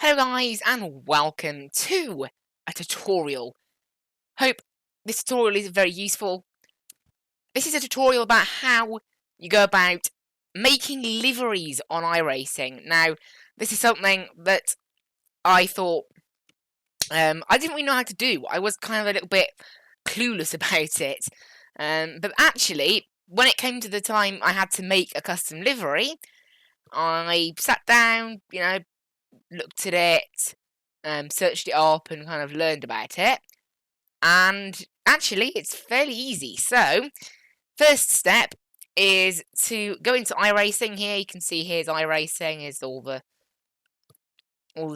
Hello guys and welcome to a tutorial. Hope this tutorial is very useful. This is a tutorial about how you go about making liveries on iRacing. Now, this is something that I thought I didn't really know how to do. I was kind of a little bit clueless about it. But actually, when it came to the time I had to make a custom livery, I sat down, looked at it, searched it up and kind of learned about it. And actually, it's fairly easy. So, first step is to go into iRacing here. You can see here's iRacing, here's all the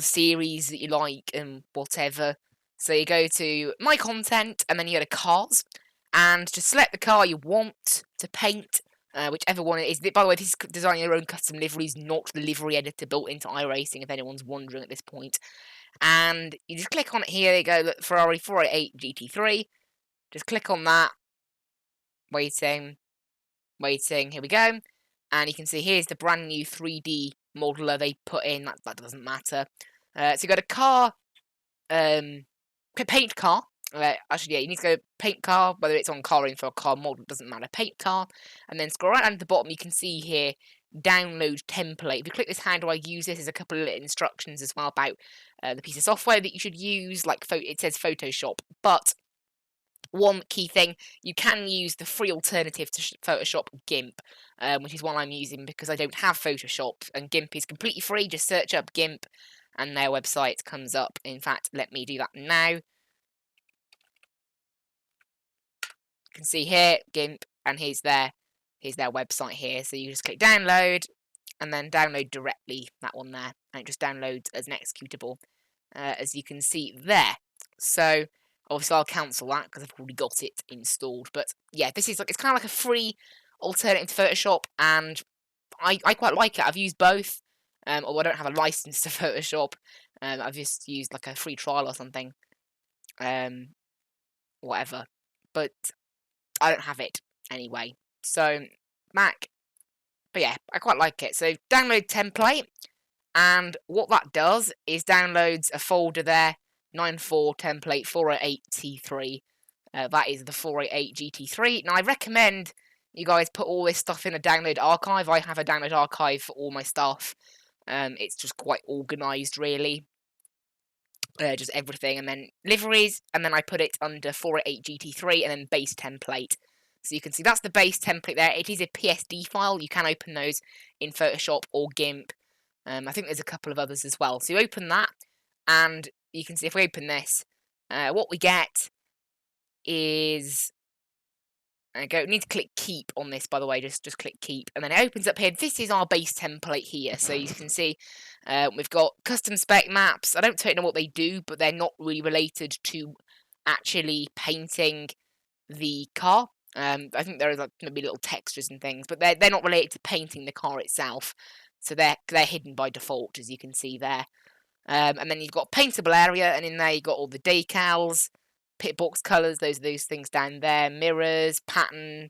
series that you like and whatever. So you go to My Content, and then you go to Cars, and just select the car you want to paint, whichever one it is. By the way, this is designing your own custom liveries, not the livery editor built into iRacing, if anyone's wondering at this point. And you just click on it here, you go, look, Ferrari 488 GT3, just click on that, waiting, here we go, and you can see here's the brand new 3D modeler they put in, that doesn't matter. So you got a car, paint car, actually yeah, you need to go paint car, whether it's on car info or car model, doesn't matter, paint car, and then scroll right down to the bottom, you can see here, download template. If you click this, how do I use this, there's a couple of instructions as well about the piece of software that you should use, like it says Photoshop, but one key thing, you can use the free alternative to Photoshop, GIMP, which is one I'm using because I don't have Photoshop, and GIMP is completely free. Just search up GIMP and their website comes up. In fact, let me do that now. You can see here, GIMP, and here's their website here. So you just click download, and then download directly, that one there, and it just downloads as an executable, as you can see there. So obviously I'll cancel that because I've already got it installed. But yeah, this is it's kind of like a free alternative to Photoshop, and I quite like it. I've used both, although I don't have a license to Photoshop. I've just used like a free trial or something, whatever. But I don't have it anyway. So Mac. But yeah, I quite like it. So download template, and what that does is downloads a folder there, 94 template 408T3. That is the 488 GT3. Now I recommend you guys put all this stuff in a download archive. I have a download archive for all my stuff. It's just quite organised, really. Just everything, and then liveries, and then I put it under 488 GT3, and then base template. So you can see that's the base template there. It is a PSD file. You can open those in Photoshop or GIMP. I think there's a couple of others as well. So you open that, and you can see if we open this, what we get is, need to click keep on this, by the way, just click keep, and then it opens up here. This is our base template here. So you can see we've got custom spec maps. I don't totally know what they do, but they're not really related to actually painting the car. I think there are like maybe little textures and things, but they're not related to painting the car itself. So they're hidden by default, as you can see there. And then you've got paintable area, and in there you've got all the decals, pit box colours, those things down there, mirrors, pattern,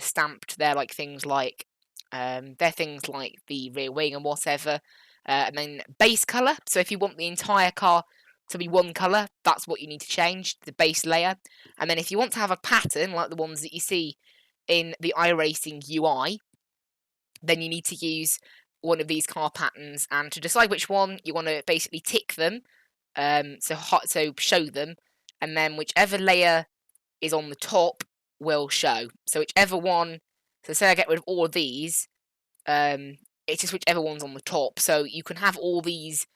stamped. They're things like the rear wing and whatever. And then base colour. So if you want the entire car to be one colour, that's what you need to change, the base layer. And then if you want to have a pattern like the ones that you see in the iRacing UI, then you need to use one of these car patterns, and to decide which one, you want to basically tick them, so show them, and then whichever layer is on the top will show. So whichever one, so say I get rid of all of these, it's just whichever one's on the top. So you can have all these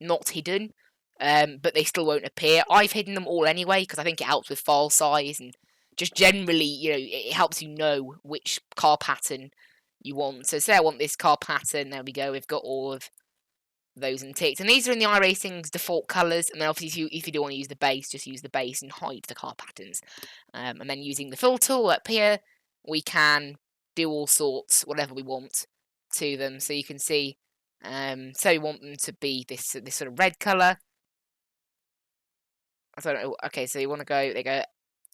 not hidden, but they still won't appear. I've hidden them all anyway because I think it helps with file size, and just generally, it helps you know which car pattern you want. So say I want this car pattern, there we go, we've got all of those unticked. And these are in the iRacing's default colours, and then obviously if you do want to use the base, just use the base and hide the car patterns. And then using the fill tool up here, we can do all sorts, whatever we want to them. So you can see, so we want them to be this sort of red colour. I don't know, okay, so you want to go, they go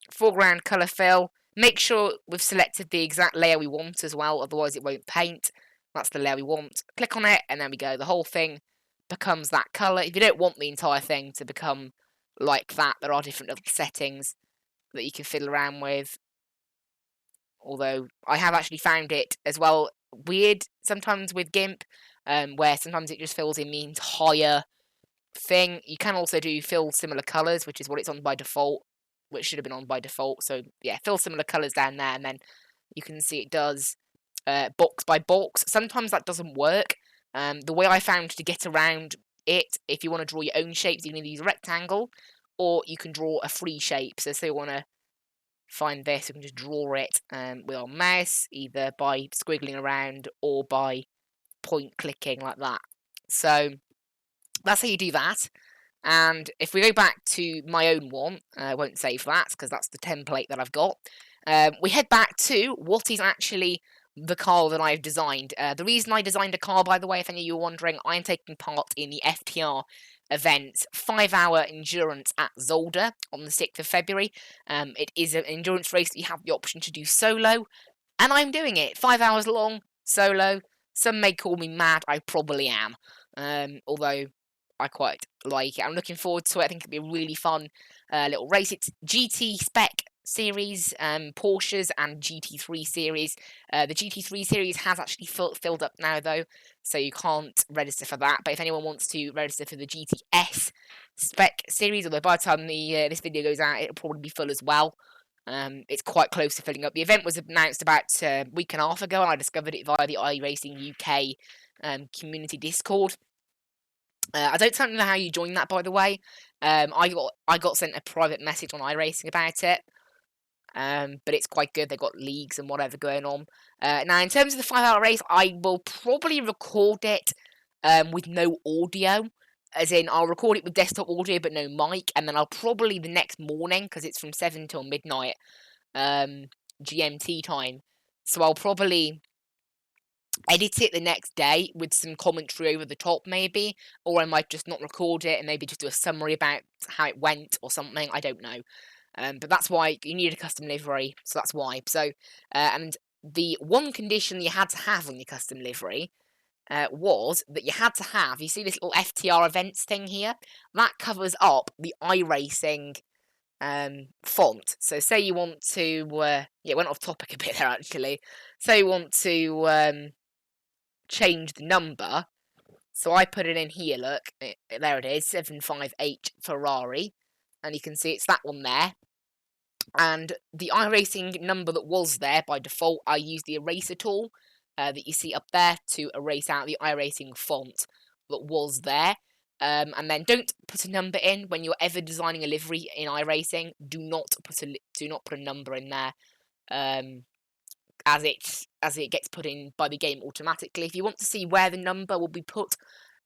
foreground colour fill. Make sure we've selected the exact layer we want as well, otherwise it won't paint. That's the layer we want. Click on it, and there we go. The whole thing becomes that colour. If you don't want the entire thing to become like that, there are different little settings that you can fiddle around with. Although I have actually found it as well weird sometimes with GIMP, where sometimes it just fills in the entire thing. You can also do fill similar colours, which is what it's on by default, which should have been on by default. So yeah, fill similar colours down there, and then you can see it does box by box. Sometimes that doesn't work. The way I found to get around it, if you want to draw your own shapes, you can either use a rectangle, or you can draw a free shape. So say you want to find this, we can just draw it with our mouse, either by squiggling around or by point clicking like that. So that's how you do that. And if we go back to my own one, I won't save that because that's the template that I've got. We head back to what is actually the car that I've designed. The reason I designed a car, by the way, if any of you are wondering, I'm taking part in the FTR Events 5-hour endurance at Zolder on the 6th of February. It is an endurance race that you have the option to do solo, and I'm doing it. 5 hours long, solo. Some may call me mad, I probably am. Although I quite like it. I'm looking forward to it. I think it'll be a really fun little race. It's GT Spec Series, Porsches, and GT3 Series. The GT3 Series has actually filled up now, though, so you can't register for that. But if anyone wants to register for the GTS Spec Series, although by the time this video goes out, it'll probably be full as well. It's quite close to filling up. The event was announced about a week and a half ago, and I discovered it via the iRacing UK community Discord. I don't know how you join that, by the way. I got sent a private message on iRacing about it. But it's quite good. They've got leagues and whatever going on. Now, in terms of the 5-hour race, I will probably record it with no audio. As in, I'll record it with desktop audio but no mic, and then I'll probably the next morning, because it's from 7 till midnight GMT time. So I'll probably edit it the next day with some commentary over the top, maybe, or I might just not record it and maybe just do a summary about how it went or something. I don't know. But that's why you need a custom livery, so that's why. So, and the one condition that you had to have on your custom livery was that you had to have, you see this little FTR Events thing here? That covers up the iRacing font. So say you want to, yeah, it went off topic a bit there actually. Say you want to change the number. So I put it in here, look, there it is, 75H Ferrari. And you can see it's that one there. And the iRacing number that was there by default, I used the eraser tool that you see up there to erase out the iRacing font that was there. And then don't put a number in when you're ever designing a livery in iRacing. Do not put a number in there, as it gets put in by the game automatically. If you want to see where the number will be put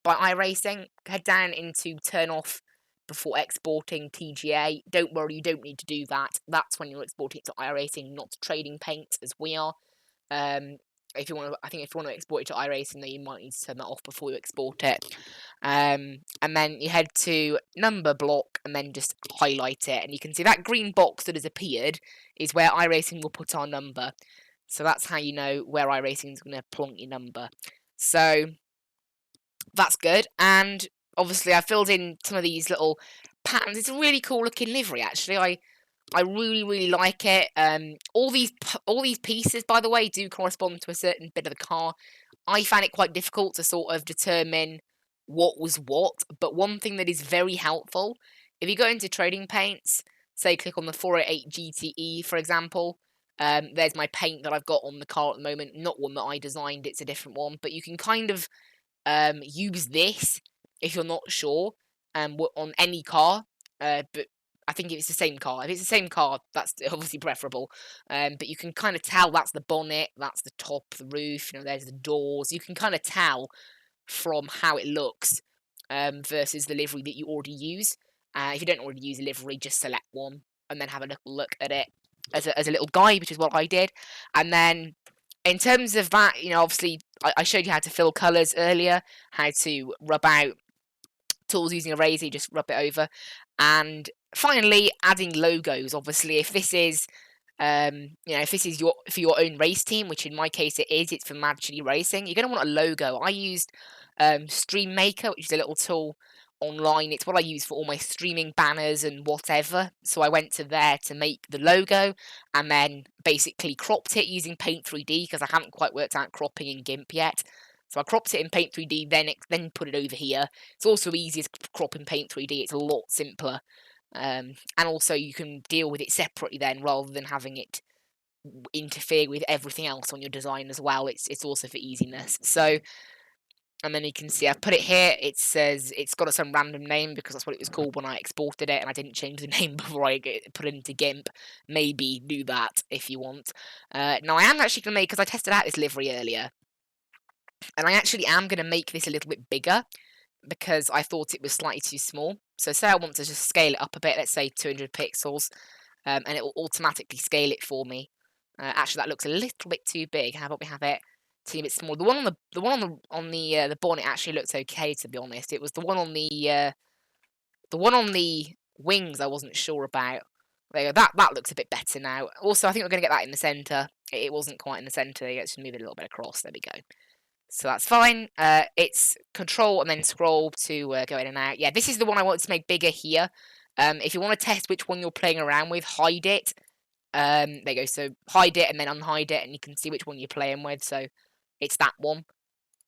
by iRacing, head down into turn off before exporting TGA. Don't worry, you don't need to do that. That's when you're exporting it to iRacing, not to Trading Paint, as we are. If you want to export it to iRacing, then you might need to turn that off before you export it. And then you head to number block and then just highlight it, and you can see that green box that has appeared is where iRacing will put our number. So that's how you know where iRacing is going to plonk your number. So that's good. And obviously I filled in some of these little patterns. It's a really cool looking livery, actually. I really, really like it. All these pieces, by the way, do correspond to a certain bit of the car. I found it quite difficult to sort of determine what was what, but one thing that is very helpful, if you go into Trading Paints, say click on the 488 GTE, for example, there's my paint that I've got on the car at the moment, not one that I designed, it's a different one, but you can kind of use this if you're not sure on any car, but I think if it's the same car, that's obviously preferable, but you can kind of tell that's the bonnet, that's the top, the roof, there's the doors. You can kind of tell from how it looks versus the livery that you already use. If you don't already use a livery, just select one and then have a little look at it as a little guide, which is what I did. And then in terms of that, obviously I showed you how to fill colours earlier, how to rub out tools using a razor, you just rub it over. And finally, adding logos. Obviously, if this is for your own race team, which in my case it is, it's for Mad Chili Racing, you're going to want a logo. I used Stream Maker, which is a little tool online. It's what I use for all my streaming banners and whatever. So I went to there to make the logo and then basically cropped it using Paint 3D because I haven't quite worked out cropping in GIMP yet. So I cropped it in Paint 3D, then put it over here. It's also easier to crop in Paint 3D. It's a lot simpler. And also you can deal with it separately then rather than having it interfere with everything else on your design as well. It's also for easiness. So, and then you can see I've put it here. It says it's got some random name because that's what it was called when I exported it, and I didn't change the name before I put it into GIMP. Maybe do that if you want. Now I am actually going to make, because I tested out this livery earlier, and I actually am going to make this a little bit bigger because I thought it was slightly too small. So say I want to just scale it up a bit, let's say 200 pixels, and it will automatically scale it for me. Actually, that looks a little bit too big. How about we have it a teeny bit small? The one on the bonnet actually looks okay, to be honest. It was the one on the wings I wasn't sure about. There you go. That looks a bit better now. Also, I think we're going to get that in the centre. It wasn't quite in the centre. Let's move it a little bit across. There we go. So that's fine. It's control and then scroll to go in and out. Yeah, this is the one I wanted to make bigger here. If you want to test which one you're playing around with, hide it. There you go. So hide it and then unhide it, and you can see which one you're playing with. So it's that one.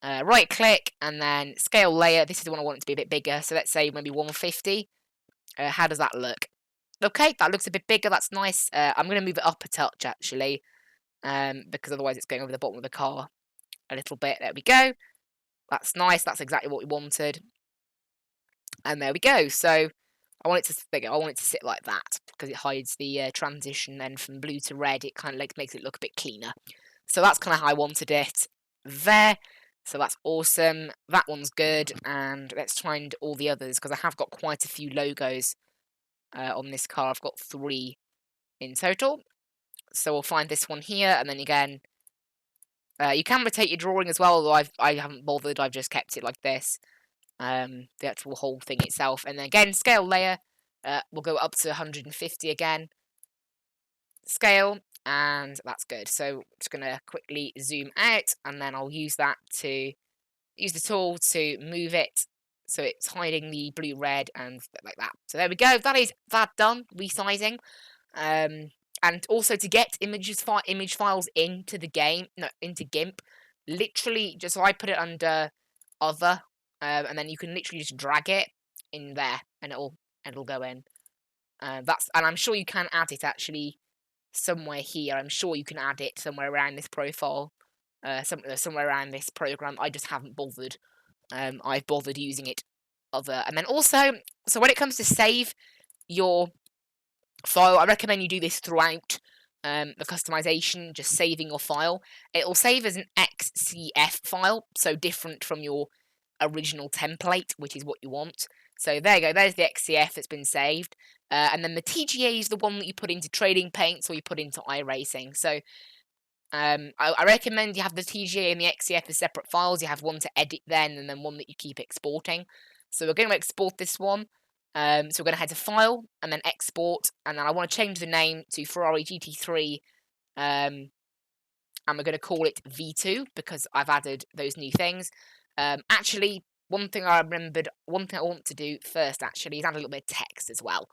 Right click and then scale layer. This is the one I want it to be a bit bigger. So let's say maybe 150. How does that look? Okay, that looks a bit bigger. That's nice. I'm going to move it up a touch actually, because otherwise it's going over the bottom of the car a little bit. There we go. That's nice. That's exactly what we wanted. And there we go. So I want it to sit like that because it hides the transition then from blue to red. It kind of like makes it look a bit cleaner. So that's kind of how I wanted it there. So that's awesome. That one's good. And let's find all the others because I have got quite a few logos on this car. I've got 3 in total. So we'll find this one here. And then again, you can rotate your drawing as well, although I haven't bothered. I've just kept it like this. The actual whole thing itself. And then again, scale layer. We'll go up to 150 again. Scale. And that's good. So I'm just going to quickly zoom out. And then I'll use that to use the tool to move it. So it's hiding the blue, red, and like that. So there we go. That is that done. Resizing. And also to get image files into the game, into GIMP, literally just so I put it under other, and then you can literally just drag it in there, and it'll go in. And I'm sure you can add it actually somewhere here. I'm sure you can add it somewhere around this profile, somewhere around this program. I just haven't bothered. I've bothered using it other, and then also, so when it comes to save your file, I recommend you do this throughout the customization, just saving your file. It'll save as an XCF file, so different from your original template, which is what you want. So there you go, there's the XCF that's been saved. And then the TGA is the one that you put into Trading Paints or you put into iRacing. So I recommend you have the TGA and the XCF as separate files. You have one to edit then, and then one that you keep exporting. So we're going to export this one. So we're going to head to File, and then Export, and then I want to change the name to Ferrari GT3, and we're going to call it V2, because I've added those new things. Actually, one thing I want to do first, actually, is add a little bit of text as well.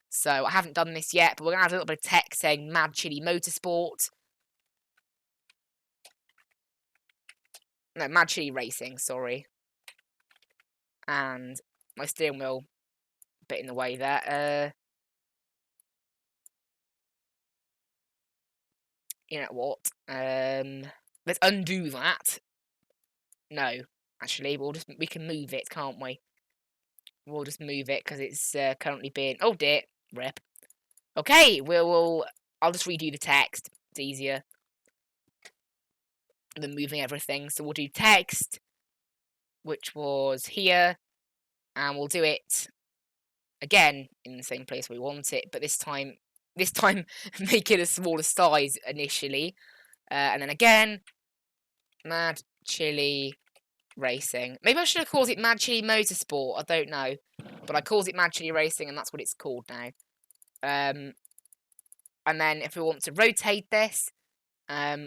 So I haven't done this yet, but we're going to add a little bit of text saying Mad Chili Motorsport. No, Mad Chili Racing, sorry. And my steering wheel bit in the way there. You know what? Let's undo that. No, actually, we can move it, can't we? We'll just move it because it's currently being. Oh dear, rip. Okay, I'll just redo the text. It's easier than moving everything. So we'll do text, which was here, and we'll do it again in the same place we want it, but this time make it a smaller size initially, and then again, Mad Chili Racing. Maybe I should have called it Mad Chili Motorsport. I don't know, but I called it Mad Chili Racing, and that's what it's called now. And then if we want to rotate this,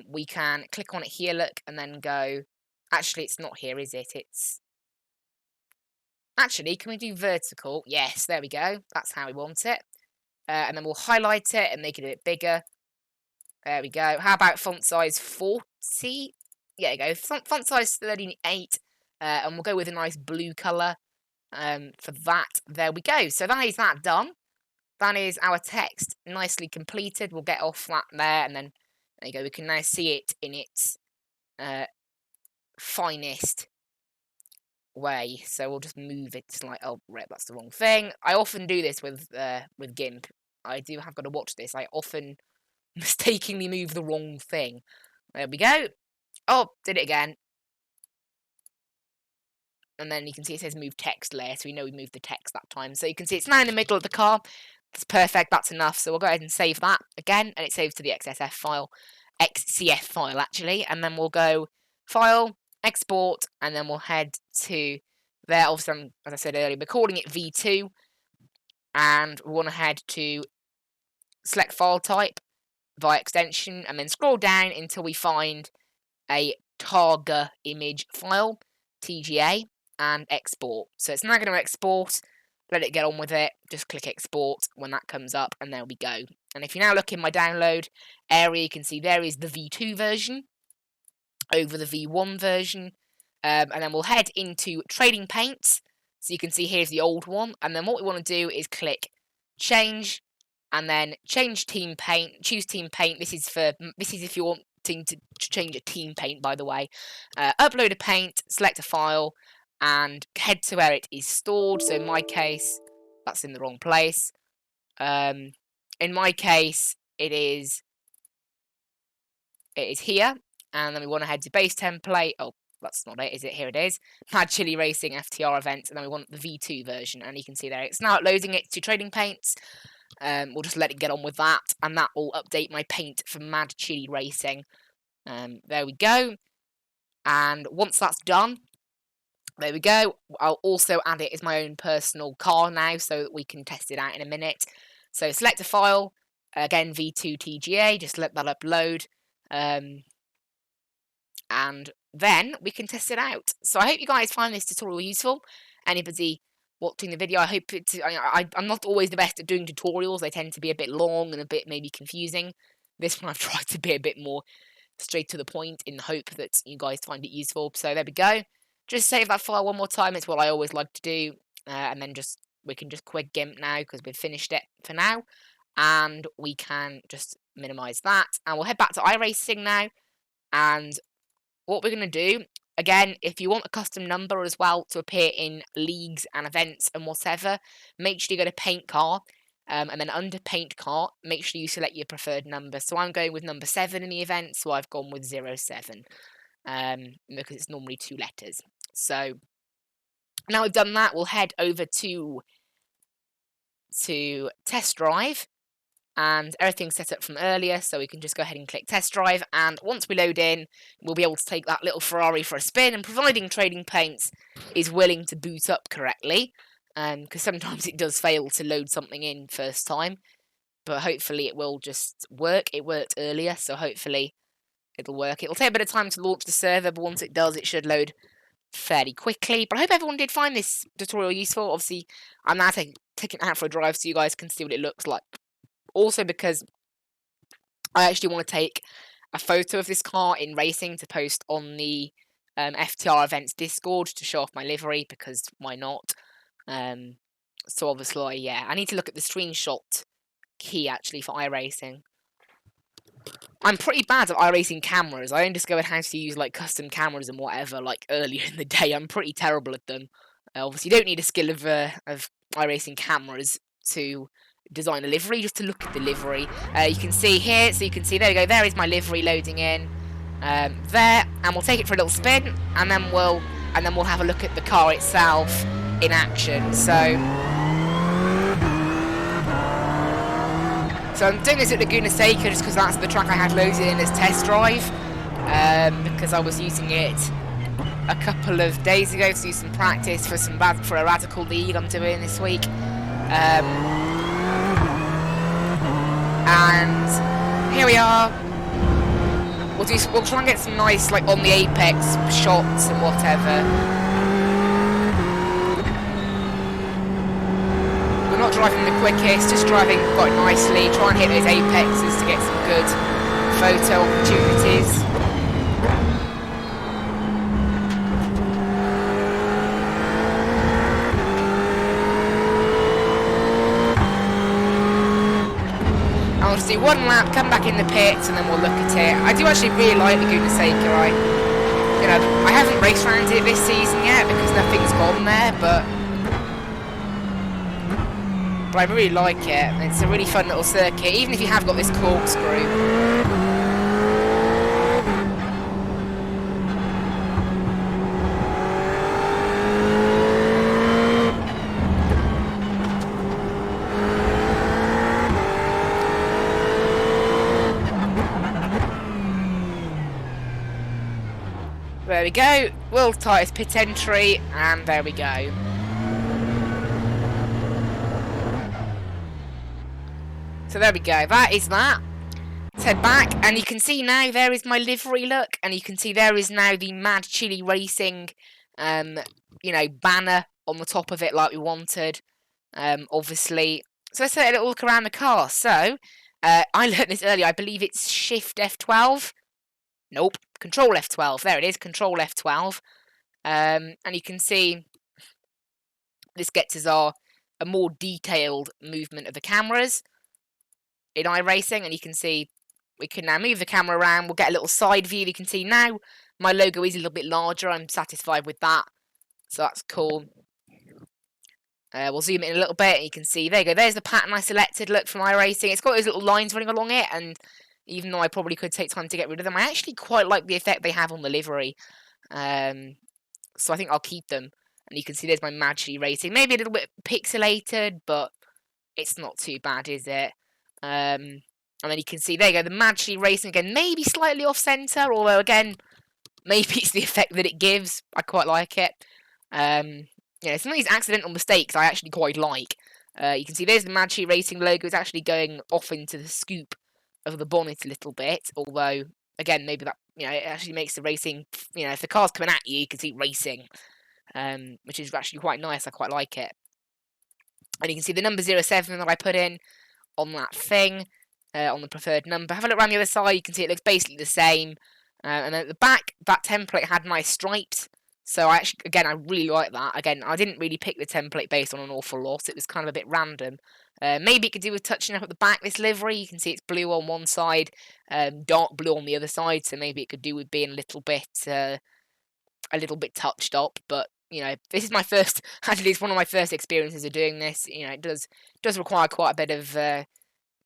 we can click on it here, look, and then go. Actually, it's not here, is it? Actually, can we do vertical? Yes, there we go. That's how we want it. And then we'll highlight it and make it a bit bigger. There we go. How about font size 40? Yeah, there you go. Font size 38. And we'll go with a nice blue colour for that. There we go. So that is that done. That is our text nicely completed. We'll get off that there, and then there you go. We can now see it in its finest way. So we'll just move it like, oh, right, that's the wrong thing. I often do this with GIMP. I have got to watch this. I often mistakenly move the wrong thing. There we go. Oh, did it again. And then you can see it says move text layer, so we know we moved the text that time. So you can see it's now in the middle of the car. That's perfect, that's enough. So we'll go ahead and save that again, and it saves to the XCF file, actually. And then we'll go File, Export, and then we'll head to there. Obviously, as I said earlier, we're calling it V2, and we want to head to Select File Type via extension, and then scroll down until we find a Targa image file, TGA, and export. So it's now going to export. Let it get on with it. Just click export when that comes up, and there we go. And if you now look in my download area, you can see there is the V2 version over the V1 version. And then we'll head into Trading Paints. So you can see here's the old one. And then what we want to do is click Change, and then change Team Paint. Choose Team Paint. This is if you're wanting to change a team paint, by the way. Upload a paint, select a file, and head to where it is stored. So in my case, that's in the wrong place. In my case, it is here, and then we want to head to base template. Oh, that's not it, is it? Here it is. Mad Chili Racing FTR Events, and then we want the V2 version, and you can see there it's now uploading it to Trading Paints. We'll just let it get on with that, and that will update my paint for Mad Chili Racing. There we go. And once that's done, there we go. I'll also add it as my own personal car now, so that we can test it out in a minute. So select a file, again V2 TGA, just let that upload, and then we can test it out. So I hope you guys find this tutorial useful. Anybody watching the video, I hope I'm not always the best at doing tutorials. They tend to be a bit long and a bit maybe confusing. This one I've tried to be a bit more straight to the point in the hope that you guys find it useful. So there we go. Just save that file one more time. It's what I always like to do. And then we can just quit GIMP now because we've finished it for now. And we can just minimize that. And we'll head back to iRacing now. And what we're going to do, again, if you want a custom number as well to appear in leagues and events and whatever, make sure you go to Paint Car. And then under Paint Car, make sure you select your preferred number. So I'm going with number 7 in the event, so I've gone with 07. Because it's normally 2 letters. So now we've done that, we'll head over to Test Drive. And everything's set up from earlier, so we can just go ahead and click Test Drive. And once we load in, we'll be able to take that little Ferrari for a spin. And providing Trading Paints is willing to boot up correctly, because sometimes it does fail to load something in first time. But hopefully it will just work. It worked earlier, so hopefully it'll work. It'll take a bit of time to launch the server, but once it does, it should load fairly quickly. But I hope everyone did find this tutorial useful. Obviously, I'm now taking it out for a drive so you guys can see what it looks like. Also, because I actually want to take a photo of this car in racing to post on the FTR Events Discord to show off my livery, because why not? So obviously, yeah, I need to look at the screenshot key actually for iRacing. I'm pretty bad at iRacing cameras. I only discovered how to use like custom cameras and whatever like earlier in the day. I'm pretty terrible at them. Obviously, you don't need a skill of iRacing cameras to design a livery, just to look at the livery. You can see here, so you can see, there we go, there is my livery loading in there, and we'll take it for a little spin, and then we'll have a look at the car itself in action. So I'm doing this at Laguna Seca just because that's the track I had loaded in as test drive, because I was using it a couple of days ago to do some practice for a radical league I'm doing this week. And here we are. We'll try and get some nice, like, on the apex shots and whatever. not driving the quickest, just driving quite nicely, try and hit those apexes to get some good photo opportunities. I'll just do one lap, come back in the pits, and then we'll look at it. I do actually really like Laguna Seca. I haven't race round it this season yet because nothing's gone there, but I really like it. It's a really fun little circuit, even if you have got this corkscrew. There we go, world's tightest pit entry, and there we go. So there we go, that is that. Let's head back, and you can see now there is my livery look, and you can see there is now the Mad Chili Racing, banner on the top of it like we wanted, obviously. So let's take a little look around the car. So, I learned this earlier, I believe it's Shift F12. Nope, Control F12, there it is, Control F12. And you can see this gets us a more detailed movement of the cameras in iRacing, and you can see we can now move the camera around. We'll get a little side view. You can see now my logo is a little bit larger. I'm satisfied with that, so that's cool. We'll zoom in a little bit, and you can see, there you go, there's the pattern I selected, look, from iRacing. It's got those little lines running along it, and even though I probably could take time to get rid of them, I actually quite like the effect they have on the livery. So I think I'll keep them. And you can see there's my Mad Chili Racing. Maybe a little bit pixelated, but it's not too bad, is it? And then you can see, there you go, the Mad Chili Racing again, maybe slightly off-centre, although again, maybe it's the effect that it gives. I quite like it. Some of these accidental mistakes I actually quite like. You can see there's the Mad Chili Racing logo. It's actually going off into the scoop of the bonnet a little bit, although, again, maybe that, it actually makes the racing, if the car's coming at you, you can see racing, which is actually quite nice. I quite like it. And you can see the number 07 that I put in on that thing, on the preferred number. Have a look around the other side, you can see it looks basically the same. And then at the back, that template had nice stripes. So I really like that. Again, I didn't really pick the template based on an awful lot. It was kind of a bit random. Maybe it could do with touching up at the back, this livery. You can see it's blue on one side, dark blue on the other side. So maybe it could do with being a little bit touched up. But, this is my first, actually it's one of my first experiences of doing this. It does require quite a bit of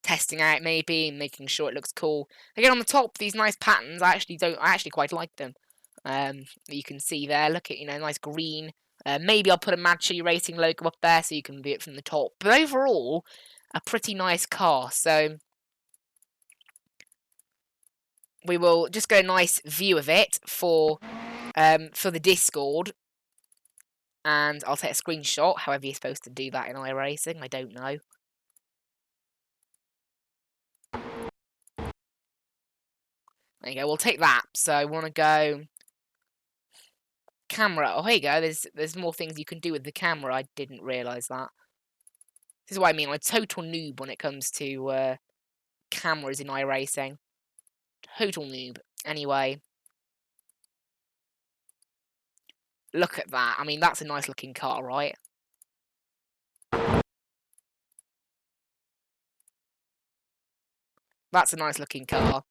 testing out, maybe, making sure it looks cool. Again, on the top, these nice patterns, I actually quite like them. You can see there, look at, nice green. Maybe I'll put a Mad Chili Racing logo up there so you can view it from the top. But overall, a pretty nice car. So we will just get a nice view of it for the Discord. And I'll take a screenshot, however you're supposed to do that in iRacing, I don't know. There you go, we'll take that. So I want to go camera. Oh, here you go. There's more things you can do with the camera. I didn't realise that. This is what I mean. I'm a total noob when it comes to cameras in iRacing. Total noob. Anyway. Look at that. I mean, that's a nice looking car, right? That's a nice looking car.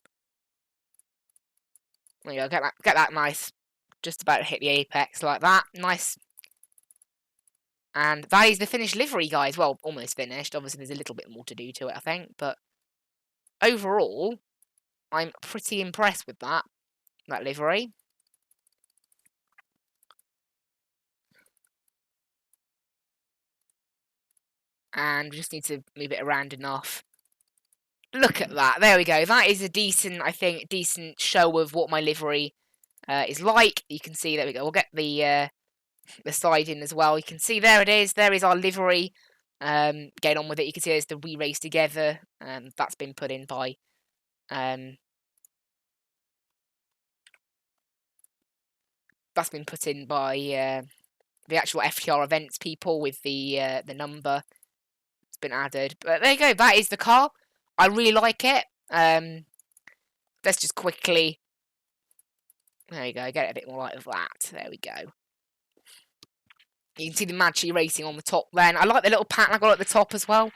There you go. Get that nice. Just about to hit the apex like that. Nice. And that is the finished livery, guys. Well, almost finished. Obviously, there's a little bit more to do to it, I think. But overall, I'm pretty impressed with that livery. And we just need to move it around enough. Look at that. There we go. That is a decent, I think, show of what my livery is like. You can see, there we go. We'll get the side in as well. You can see there it is. There is our livery. Getting on with it. You can see there's the We Race Together. That's been put in by the actual FTR Events people with the number. it's been added. But there you go. That is the car. I really like it. Let's just quickly. There you go. Get it a bit more light of that. There we go. You can see the Mad iRacing on the top then. I like the little pattern I got at the top as well.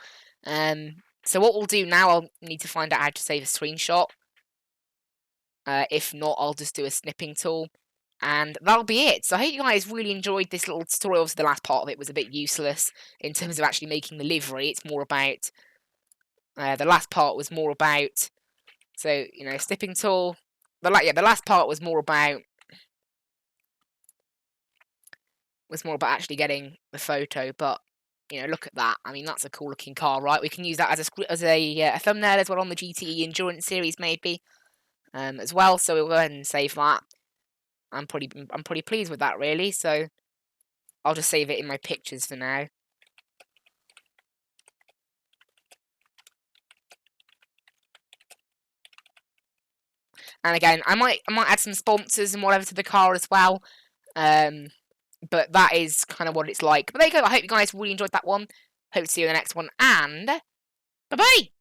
So what we'll do now, I'll need to find out how to save a screenshot. If not, I'll just do a snipping tool. And that'll be it. So I hope you guys really enjoyed this little tutorial. Obviously, the last part of it was a bit useless in terms of actually making the livery. It's more about... the last part was more about... So, you know, snipping tool. The last part was more about... actually getting the photo, but you know, look at that. I mean, that's a cool looking car, right? We can use that as a thumbnail as well on the GTE Endurance Series, maybe, as well. So we'll go ahead and save that. I'm pretty pleased with that, really. So I'll just save it in my pictures for now. And again, I might add some sponsors and whatever to the car as well. But that is kind of what it's like. But there you go. I hope you guys really enjoyed that one. Hope to see you in the next one. And bye-bye!